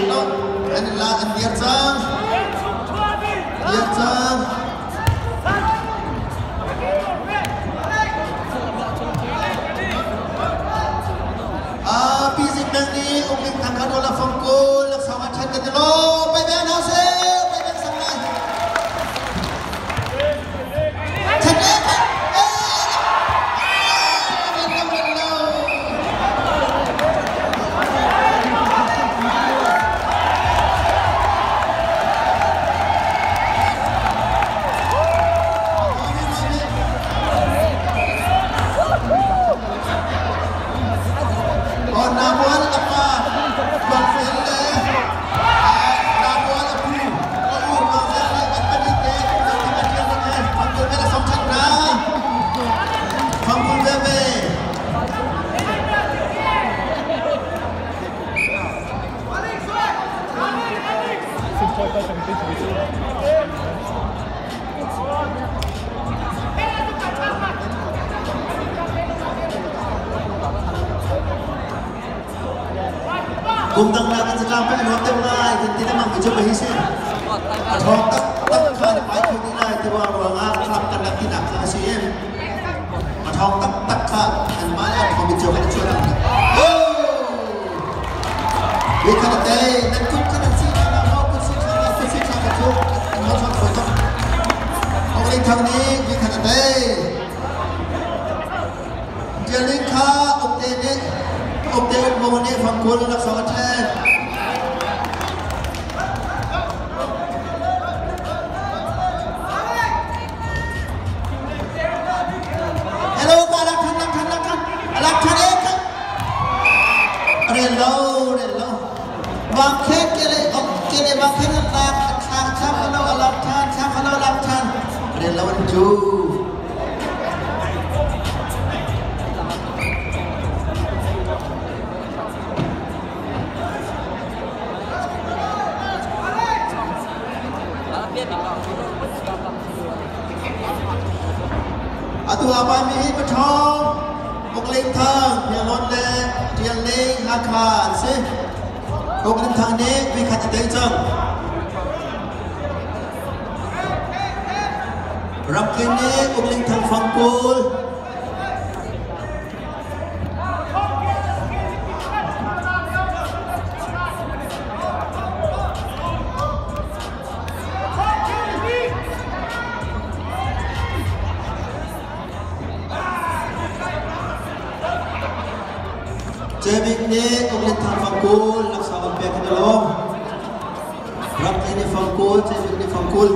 no and la and Tial Chang Pisik nang ni Ling Thang kan olah fangkul lak sama chan kan lo Paih ben hase Paih ben sang lai chan le cùng tăng là Zatlang phải nói tương lai thì tí nó mang cái chỗ bấy xin thong tắc khai được bái không đi này thì vào rồi ngã làm cần đặt tí nặng là gì em mà thong tắc khai anh mãi ăn không bị chỗ cái chỗ nào vì cái này nên cũng cái này xin là nó cũng xin là xin là chút nó cho thôi thôi ông Ling Thang ní vì cái này giờ Ling Thang ông tên đấy ông tên ông này phòng quân là sao thế hello cả lạc thằng ấy rồi lâu vang khen cái này vang khen là khám hello lạc thằng rồi lâu anh chú Atu apa mi betul? Ling Thang yang londe Tial Ling akan sih. Ling Thang ni bikin terjang. Rakyat ni Ling Thang fangkul. Cebik ni Ling Thang fangkul laksana pek dalam. Rakyat ni fangkul, cebik ni fangkul.